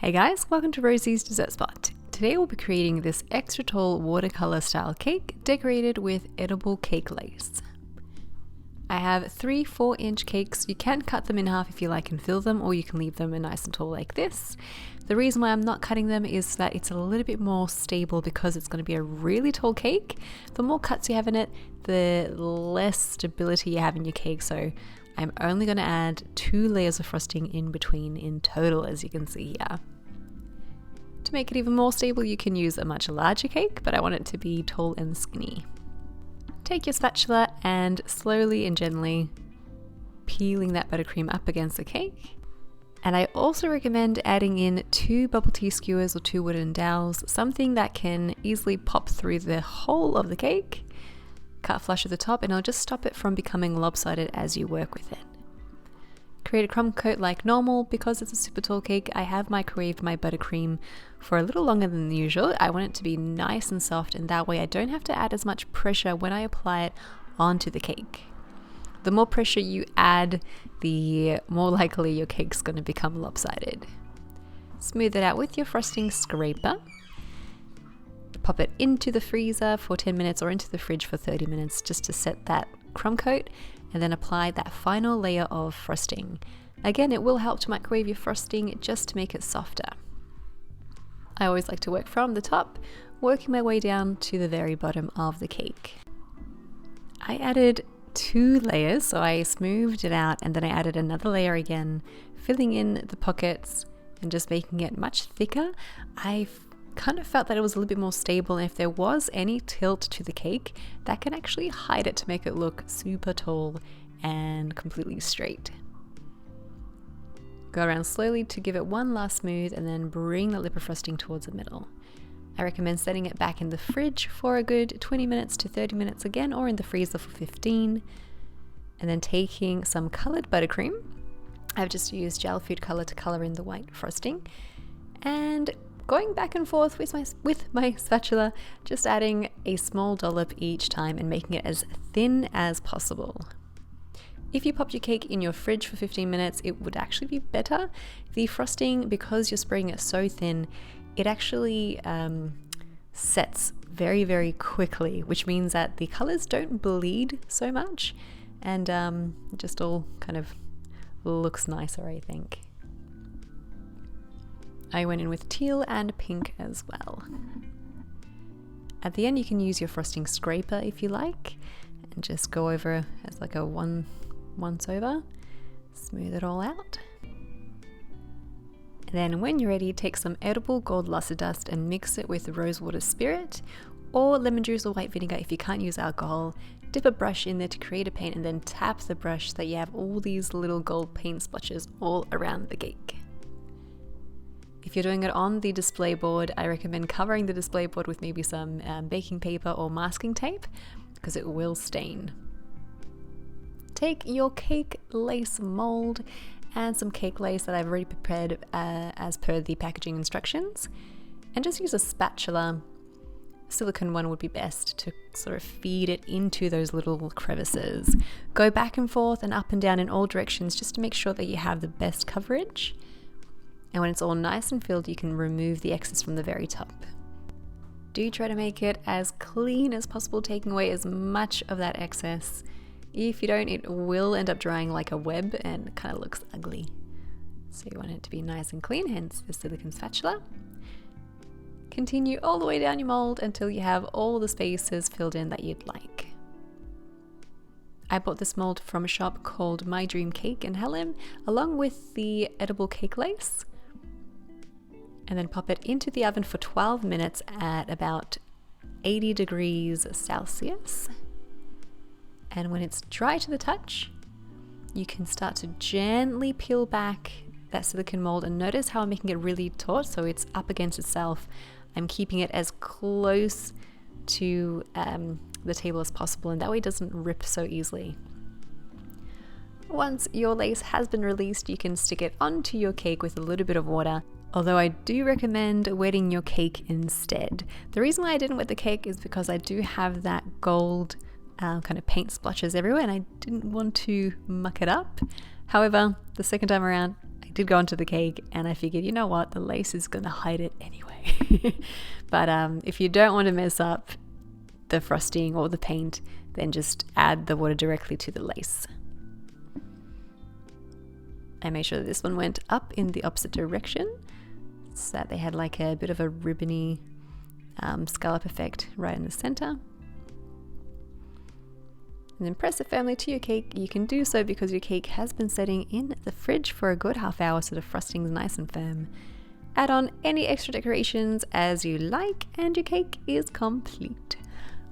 Hey guys, welcome to Rosie's Dessert Spot. Today we'll be creating this extra tall watercolor style cake decorated with edible cake lace. I have 3 4-inch cakes. You can cut them in half if you like and fill them, or you can leave them nice and tall like this. The reason why I'm not cutting them is that it's a little bit more stable because it's going to be a really tall cake. The more cuts you have in it, the less stability you have in your cake, so I'm only going to add 2 layers of frosting in between in total, as you can see here. To make it even more stable, you can use a much larger cake, but I want it to be tall and skinny. Take your spatula and slowly and gently peeling that buttercream up against the cake. And I also recommend adding in 2 bubble tea skewers or 2 wooden dowels, something that can easily pop through the whole of the cake. Cut flush at the top and it'll just stop it from becoming lopsided as you work with it. Create a crumb coat like normal. Because it's a super tall cake, I have microwaved my buttercream for a little longer than usual. I want it to be nice and soft, and that way I don't have to add as much pressure when I apply it onto the cake. The more pressure you add, the more likely your cake's going to become lopsided. Smooth it out with your frosting scraper. Pop it into the freezer for 10 minutes or into the fridge for 30 minutes just to set that crumb coat, and then apply that final layer of frosting. Again, it will help to microwave your frosting just to make it softer. I always like to work from the top, working my way down to the very bottom of the cake. I added 2 layers, so I smoothed it out and then I added another layer again, filling in the pockets and just making it much thicker. I kind of felt that it was a little bit more stable, and if there was any tilt to the cake, that can actually hide it to make it look super tall and completely straight. Go around slowly to give it one last smooth and then bring the lip of frosting towards the middle. I recommend setting it back in the fridge for a good 20 minutes to 30 minutes again, or in the freezer for 15. And then taking some colored buttercream. I've just used gel food color to color in the white frosting, and going back and forth with my spatula, just adding a small dollop each time and making it as thin as possible. If you popped your cake in your fridge for 15 minutes, it would actually be better. The frosting, because you're spraying it so thin, it actually sets very, very quickly, which means that the colors don't bleed so much, and it just all kind of looks nicer, I think. I went in with teal and pink as well. At the end, you can use your frosting scraper if you like, and just go over as like a once over, smooth it all out. And then when you're ready, take some edible gold luster dust and mix it with rosewater spirit or lemon juice or white vinegar if you can't use alcohol. Dip a brush in there to create a paint and then tap the brush so that you have all these little gold paint splotches all around the cake. If you're doing it on the display board, I recommend covering the display board with maybe some baking paper or masking tape, because it will stain. Take your cake lace mold and some cake lace that I've already prepared as per the packaging instructions, and just use a spatula. Silicone one would be best to sort of feed it into those little crevices. Go back and forth and up and down in all directions just to make sure that you have the best coverage. And when it's all nice and filled, you can remove the excess from the very top. Do try to make it as clean as possible, taking away as much of that excess. If you don't, it will end up drying like a web and kind of looks ugly. So you want it to be nice and clean, hence the silicone spatula. Continue all the way down your mold until you have all the spaces filled in that you'd like. I bought this mold from a shop called My Dream Cake in Hallam, along with the edible cake lace. And then pop it into the oven for 12 minutes at about 80 degrees Celsius. And when it's dry to the touch, you can start to gently peel back that silicone mold, and notice how I'm making it really taut so it's up against itself. I'm keeping it as close to the table as possible, and that way it doesn't rip so easily. Once your lace has been released, you can stick it onto your cake with a little bit of water, although I do recommend wetting your cake instead. The reason why I didn't wet the cake is because I do have that gold kind of paint splotches everywhere, and I didn't want to muck it up. However, the second time around, I did go onto the cake, and I figured, you know what, the lace is gonna hide it anyway. But if you don't want to mess up the frosting or the paint, then just add the water directly to the lace. I made sure that this one went up in the opposite direction, so that they had like a bit of a ribbony scallop effect right in the center. And then press it firmly to your cake. You can do so because your cake has been setting in the fridge for a good half hour, so the frosting is nice and firm. Add on any extra decorations as you like, and your cake is complete.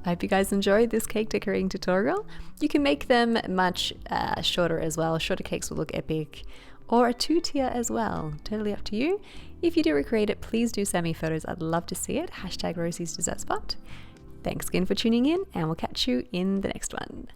I hope you guys enjoyed this cake decorating tutorial. You can make them much shorter as well. Shorter cakes will look epic, or a 2-tier as well. Totally up to you. If you do recreate it, please do send me photos. I'd love to see it. #Rosie's Dessert Spot. Thanks again for tuning in, and we'll catch you in the next one.